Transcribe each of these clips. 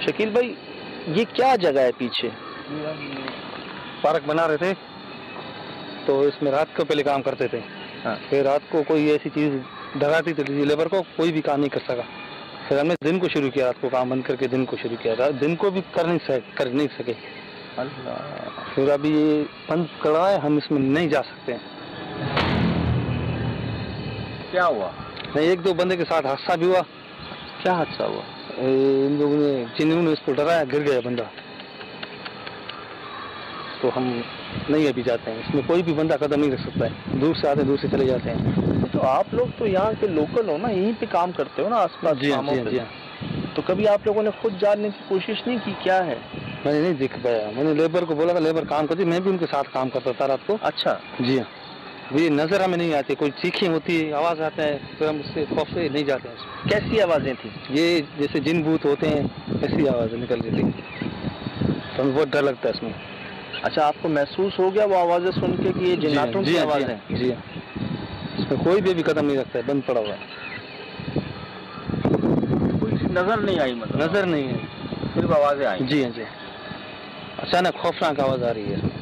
शकील भाई, ये क्या जगह है पीछे? पार्क बना रहे थे तो इसमें रात को पहले काम करते थे। हाँ। फिर रात को कोई ऐसी चीज डराती थी लेबर को, कोई भी काम नहीं कर सका। फिर हमने दिन को शुरू किया, रात को काम बंद करके दिन को शुरू किया। दिन को भी कर नहीं सके। अल्लाह। फिर अभी ये बंद कर रहा है, हम इसमें नहीं जा सकते हैं। क्या हुआ? नहीं, एक दो बंदे के साथ हादसा भी हुआ। क्या हादसा हुआ? इन लोगों ने, जिन्होंने इसको डराया, गिर गया बंदा। तो हम नहीं अभी जाते हैं, इसमें कोई भी बंदा कदम नहीं रख सकता है। दूर से आते, दूर से चले जाते हैं। तो आप लोग तो यहाँ के लोकल हो ना, यहीं पे काम करते हो ना आसपास? जी हाँ, जी हाँ। तो कभी आप लोगों ने खुद जानने की कोशिश नहीं की क्या है? मैंने नहीं देख पाया। मैंने लेबर को बोला था, लेबर काम करती, मैं भी उनके साथ काम करता था रात को। अच्छा। जी हाँ। ये नजर हमें नहीं आती, कोई चीखें होती है, आवाज आता है, फिर हम उससे खौफ से नहीं जाते हैं। कैसी आवाजें थी? ये जैसे जिन भूत होते हैं ऐसी आवाजें निकल रही थी, तो हमें बहुत डर लगता है इसमें। अच्छा, आपको महसूस हो गया वो आवाजें सुन के कि ये जिन्नातों की आवाज है? जी हाँ। इसमें कोई भी कदम नहीं रखता है, बंद पड़ा हुआ है। कोई नजर नहीं आई? मतलब नजर नहीं है, सिर्फ आवाजें आई? जी हाँ, जी। अचानक खौफनाक आवाज आ रही है इसमें।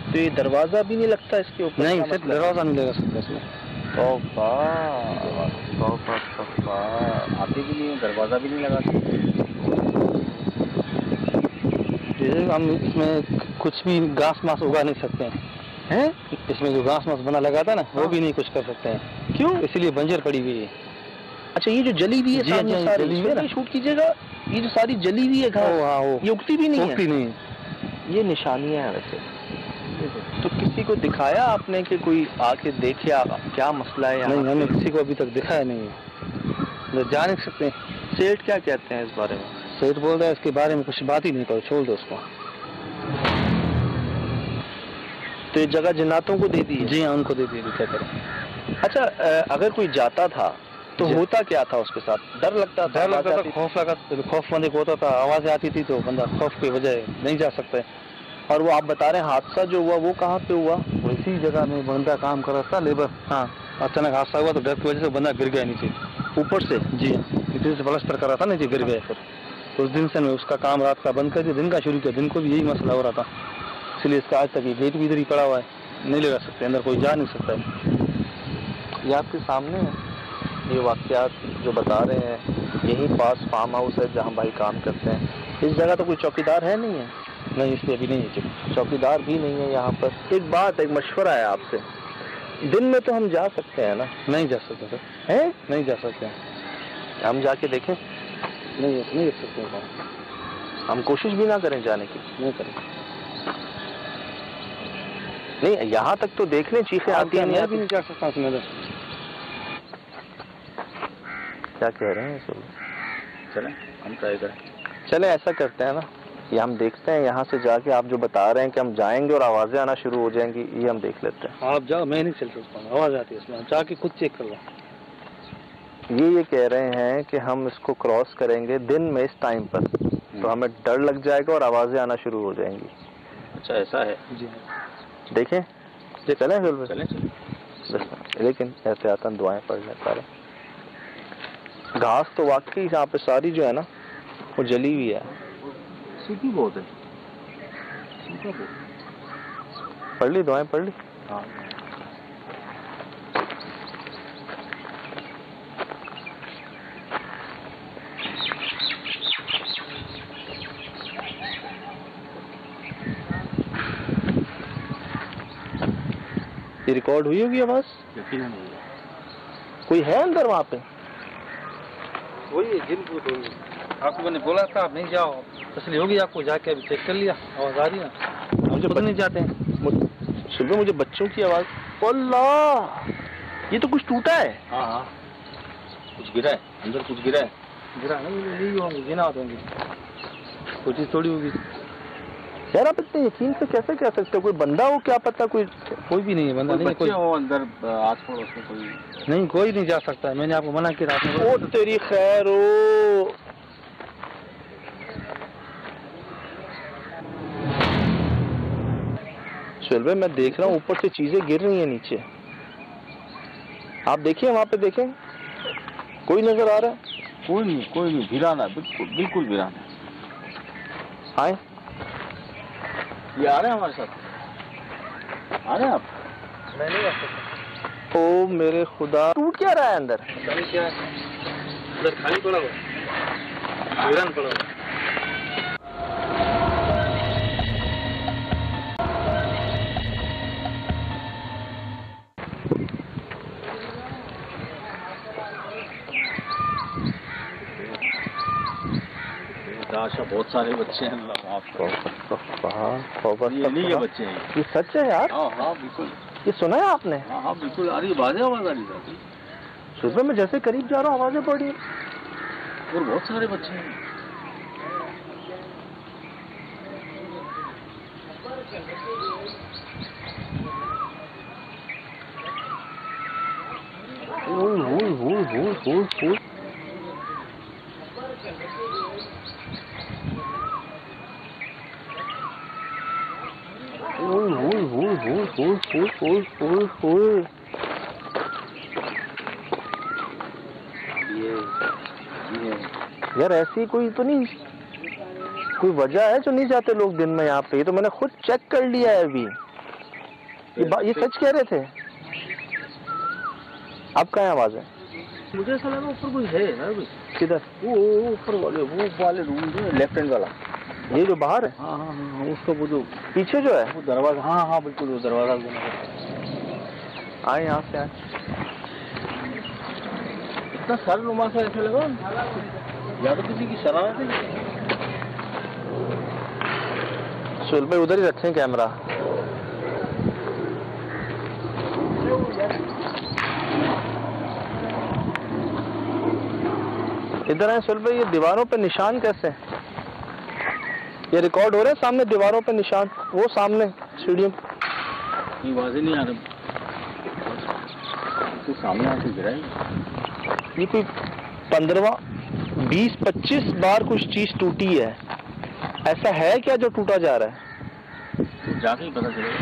तो ये दरवाजा भी नहीं लगता इसके ऊपर? नहीं, सिर्फ दरवाजा नहीं लगा सकता इसमें। तौबा तौबा, आते भी नहीं, दरवाजा भी नहीं लगा सकते। हम इसमें कुछ भी घास मास उगा नहीं सकते हैं। इसमें जो घास मास बना लगा था ना, वो भी नहीं कुछ कर सकते हैं। क्यों? इसलिए बंजर पड़ी हुई है। अच्छा, ये जो जली हुई है सामने सारी, जली हुई है ना, शूट कीजिएगा, ये जो सारी जली हुई है घास, ये उगती भी नहीं है? उगती नहीं। ये निशानियां हैं वैसे। तो किसी को दिखाया आपने कि कोई आके देखे क्या मसला है? नहीं, हमने किसी को अभी तक दिखाया नहीं है, जा नहीं सकते। सेठ क्या कहते हैं इस बारे में? सेठ बोल रहा है इसके बारे में कुछ बात ही नहीं करो, छोड़ दो उसको। तो ये जगह जिन्नातों को दे दी है? जी हाँ, उनको दे दी, क्या करें। अच्छा, अगर कोई जाता था तो होता क्या था उसके साथ? डर लगता था? खौफ लगा, खौफ बंदे को होता था, आवाजें आती थी तो बंदा खौफ की वजह नहीं जा सकता है। और वो आप बता रहे हैं हादसा जो हुआ वो कहाँ पे हुआ? इसी जगह में बंदा काम कर रहा था, लेबर। हाँ। अचानक हादसा हुआ तो डर की वजह से बंदा गिर गया नीचे, ऊपर से। जी हाँ, नीचे से प्लास्टर कर रहा था, नीचे गिर गया। फिर उस दिन से मैं उसका काम रात का बंद करके दिन का शुरू किया। दिन को भी यही मसला हो रहा था, इसलिए इसका आज तक ये गेट भी इधर ही पड़ा हुआ है, नहीं लगा सकते, अंदर कोई जा नहीं सकता है। ये आपके सामने है ये वाकयात जो बता रहे हैं, यहीं पास फार्म हाउस है जहाँ भाई काम करते हैं। इस जगह तो कोई चौकीदार है नहीं है? नहीं, इसलिए अभी नहीं है, चौकीदार भी नहीं है यहाँ पर। एक बात, एक मशवरा है आपसे, दिन में तो हम जा सकते हैं ना? नहीं जा सकते सर। हैं? नहीं जा सकते हैं। हम जाके देखें? नहीं जा सकते हैं। हम कोशिश भी ना करें जाने की? नहीं करें। नहीं, यहाँ तक तो देख लें, चीखें आती हैं। मैं भी नहीं जा सकता उसमें। क्या कह रहे हैं? चलें हम ट्राई करें। चलें, ऐसा करते हैं ना, ये हम देखते हैं यहाँ से जाके, आप जो बता रहे हैं कि हम जाएंगे और आवाजें आना शुरू हो जाएंगी, ये हम देख लेते हैं। आप जाओ, मैं नहीं चल सकता हूँ, आवाज आती है इसमें, जाके खुद चेक कर लो। ये कह रहे हैं कि हम इसको क्रॉस करेंगे दिन में इस टाइम पर, तो हमें डर लग जाएगा और आवाजें आना शुरू हो जाएंगी। अच्छा, ऐसा है? जी देखें, ये चलें फिर? चलें। लेकिन एहतियातन दुआएं पढ़ लें सारे। घास तो वाकई यहाँ पे सारी जो है ना वो जली हुई है, सूखी बहुत है। पढ़ ली दुआएं? पढ़ ली। हाँ। ये रिकॉर्ड हुई होगी आवाज? यकीनन नहीं। कोई है अंदर वहाँ पे? वही जिन भूत होगी। आपको मैंने बोला था आप नहीं जाओ, इसलिए होगी, आपको जाके अभी चेक कर लिया, आवाज आ रही है ना। मुझे पता नहीं जाते हैं। सुन लो, मुझे बच्चों की आवाज। अल्लाह, ये तो कुछ टूटा है। हाँ, कुछ गिरा है अंदर, कुछ गिरा है। गिरा नहीं होंगे, गिना होंगे, कोई चीज थोड़ी होगी। यार आप इतने यकीन से कैसे कह सकते हो? कोई बंदा हो, क्या पता? कोई भी नहीं है बंदा, नहीं कोई हो अंदर, आस पड़ोस में कोई नहीं, कोई नहीं जा सकता है। मैंने आपको मना किया। ओ तेरी खैर हो। चल भाई, मैं देख रहा हूँ ऊपर से चीजें गिर रही हैं नीचे। आप देखिए, वहां पे देखें, कोई नजर आ रहा है? कोई नहीं वीराना, बिल्कुल वीराना। आए, ये आ रहे हैं हमारे साथ, आ रहे हैं आप? नहीं आ सकता। ओ मेरे खुदा, टूट क्या रहा है अंदर? क्या है अंदर? खाली पड़ा हुआ, वीरान पड़ा हुआ। आशा बहुत सारे बच्चे हैं, अल्लाह माफ करो। ये नहीं ये बच्चे हैं, ये सच है यार? हाँ बिल्कुल। ये सुना है आपने? हाँ बिल्कुल, आ रही आवाज आ रही है। सुबह में जैसे करीब जा रहा हूँ आवाजें पड़ रही हैं। और बहुत सारे बच्चे हैं। यार ऐसी कोई तो नहीं, कोई वजह है जो नहीं जाते लोग दिन में यहाँ पे? ये तो मैंने खुद चेक कर लिया है अभी। ये सच कह रहे थे? आपका यहाँ आवाज है? मुझे ऐसा लगा ऊपर कोई है ना। किधर? वो ऊपर वाले रूम जो लेफ्ट हैंड वाला, ये जो बाहर है? हाँ उसका वो जो पीछे जो है वो दरवाजा, हाँ बिल्कुल वो दरवाजा। आए यहाँ से, आए। इतना सर नुमा सा ऐसा लगा या तो किसी की शरारत है। सुहेल भाई उधर ही रखें कैमरा। इधर है सुहेल भाई, ये दीवारों पे निशान कैसे? ये रिकॉर्ड हो रहे हैं सामने दीवारों पे निशान, वो सामने सीढ़ियों की आवाजें नहीं आ रही, तो सामने आके गिरा है। ये कोई 15, 20, 25 बार कुछ चीज टूटी है। ऐसा है क्या जो टूटा जा रहा है? जाके ही पता चलेगा।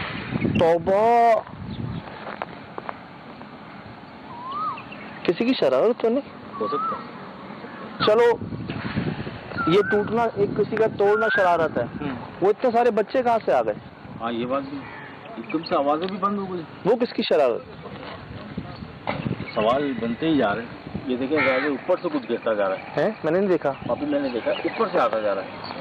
तौबा, किसी की शरारत तो नहीं हो सकता? चलो ये टूटना एक किसी का तोड़ना शरारत है, वो इतने सारे बच्चे कहाँ से आ गए? हाँ ये बात भी, एकदम से आवाजें भी बंद हो गई। वो किसकी शरारत? सवाल बनते ही जा रहे हैं। ये देखिए ऊपर से कुछ गिरता जा रहा है, मैंने नहीं देखा। अभी मैंने देखा ऊपर से आता जा रहा है।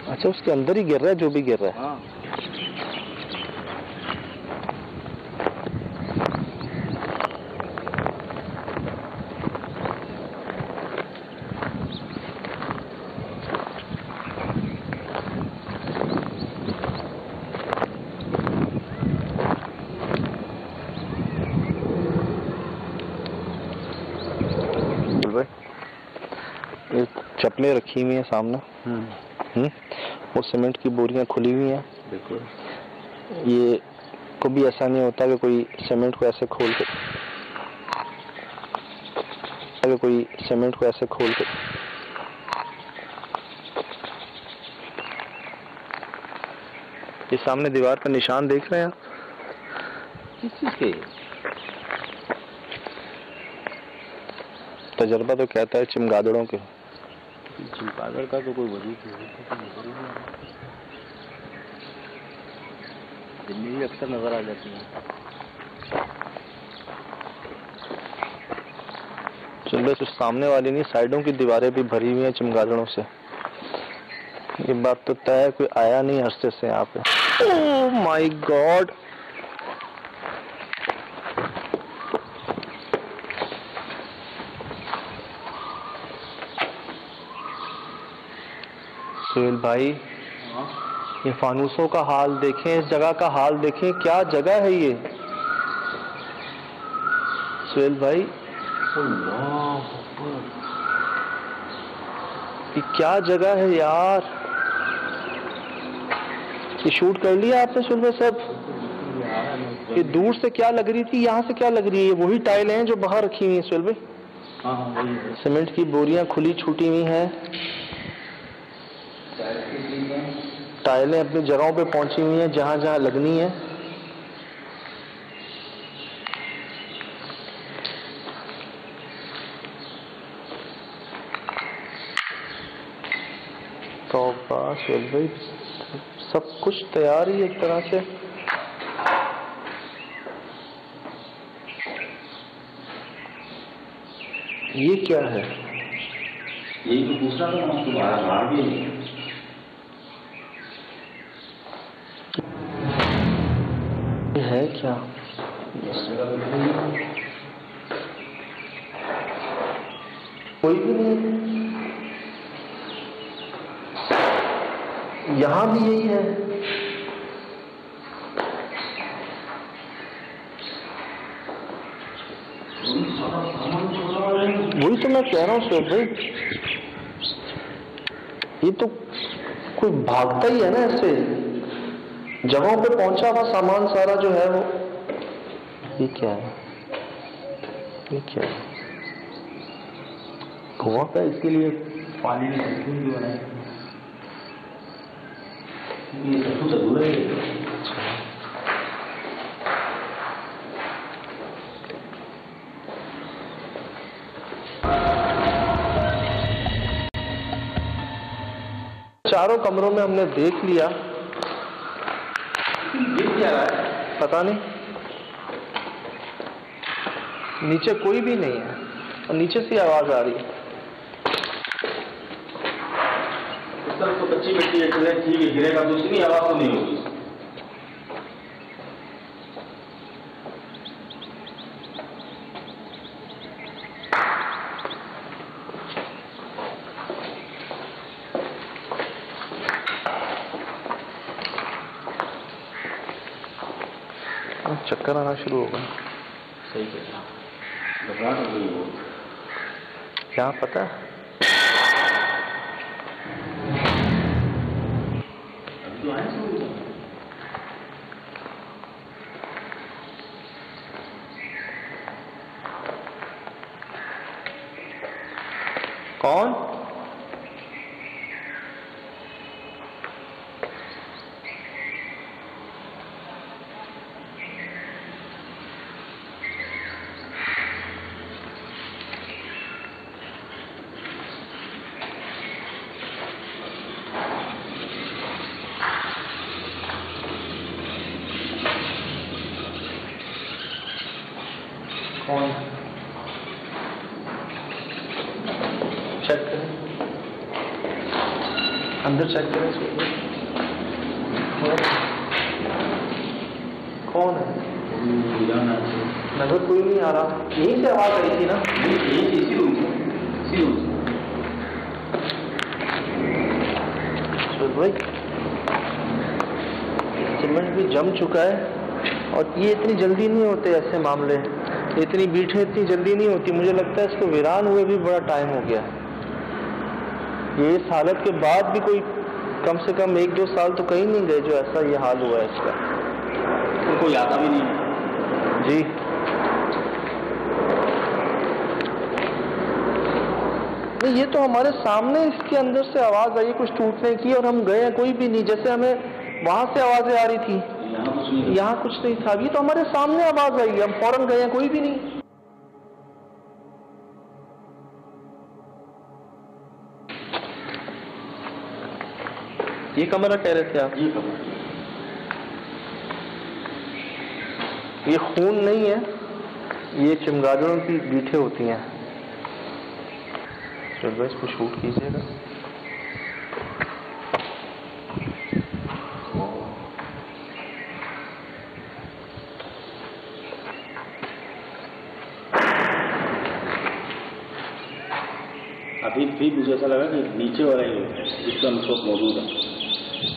अच्छा उसके अंदर ही गिर रहा है जो भी गिर रहा है। हाँ। ये चप्पलें रखी हुई हैं सामने, और सीमेंट की बोरियां खुली हुई हैं। बिल्कुल। ये कभी ऐसा नहीं होता कि कोई सीमेंट को ऐसे खोल के ये सामने दीवार पर निशान देख रहे हैं आप? किस चीज के? तजर्बा तो कहता है चमगादड़ों के। चमगादड़ का तो कोई वजूद नहीं, दिल्ली भी अक्सर नजर आ जाती है। चल बस उस सामने वाली नहीं, साइडों की दीवारें भी भरी हुई हैं चमगादड़ों से। ये बात तो तय है, कोई आया नहीं अरसे से यहाँ पे। ओह माय गॉड, सुहेल भाई ये फानूसों का हाल देखें, इस जगह का हाल देखें, क्या जगह है ये सुहेल भाई। अल्लाह ये क्या जगह है यार। ये शूट कर लिया आपने सुबह सब? ये दूर से क्या लग रही थी, यहाँ से क्या लग रही है? वही टाइल हैं जो बाहर रखी हुई हैं सुबह भाई? हाँ, सीमेंट की बोरियां खुली छूटी हुई हैं, टाइलें अपनी जगहों पे पहुंची हुई हैं जहां जहां लगनी है। तो बस भाई सब कुछ तैयार ही एक तरह से। ये क्या है? यही तो पूछ रहा था तुम्हारा बाहर भी है क्या? कोई भी नहीं, यहां भी यही है। वही तो मैं कह रहा हूँ सर भाई, ये तो कोई भागता ही है ना ऐसे। जगहों पे पहुंचा हुआ सामान सारा जो है वो। ये क्या है? ये क्या है? कुआं का इसके लिए पानी में भी बनाए ये सब कुछ अधूरा ही है। चारों कमरों में हमने देख लिया। क्या रहा है पता नहीं, नीचे कोई भी नहीं है और नीचे से आवाज आ रही है। इस तरफ तो कच्ची मिट्टी है, ठीक है, गिरेगा तो उसकी आवाज तो नहीं होगी। चक्कर आना शुरू होगा। सही कहना, घबराहट हो गई हो। क्या पता है? अभी तो आए सब। कौन? कौन? चेक करें, अंदर चेक करें इसको। कौन है? नजर कोई नहीं आ रहा। यहीं से आवाज आई थी ना? इसी रूम से, इसी रूम से। भाई सीमेंट भी जम चुका है और ये इतनी जल्दी नहीं होते ऐसे मामले, इतनी बीठें इतनी जल्दी नहीं होती। मुझे लगता है इसको वीरान हुए भी बड़ा टाइम हो गया। ये इस हालत के बाद भी कोई कम से कम 1-2 साल तो कहीं नहीं गए जो ऐसा ये हाल हुआ है इसका। तो कोई आता भी नहीं जी। नहीं, ये तो हमारे सामने इसके अंदर से आवाज आई कुछ टूटने की और हम गए, कोई भी नहीं। जैसे हमें वहां से आवाजें आ रही थी, यहाँ कुछ नहीं था। ये तो हमारे सामने आवाज आई, हम फौरन गए, कोई भी नहीं। ये कमरा कह रहे थे आप? ये कमरा, ये खून नहीं है, ये चमगादड़ों की बीठें होती हैं। चलो इसको शूट कीजिएगा। अभी भी मुझे ऐसा लगा कि नीचे वाला ही है जिसका मतलब मौजूद है,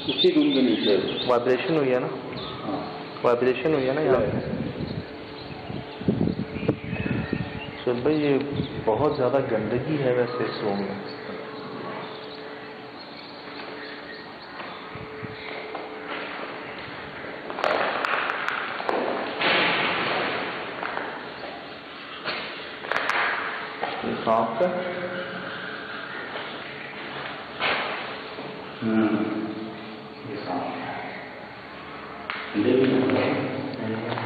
उसी रूम के नीचे वाइब्रेशन हुई है ना? हाँ, वाइब्रेशन हुई है ना यहाँ पे। भाई ये बहुत ज़्यादा गंदगी है वैसे इस रूम में। सांप है। ये सांप है।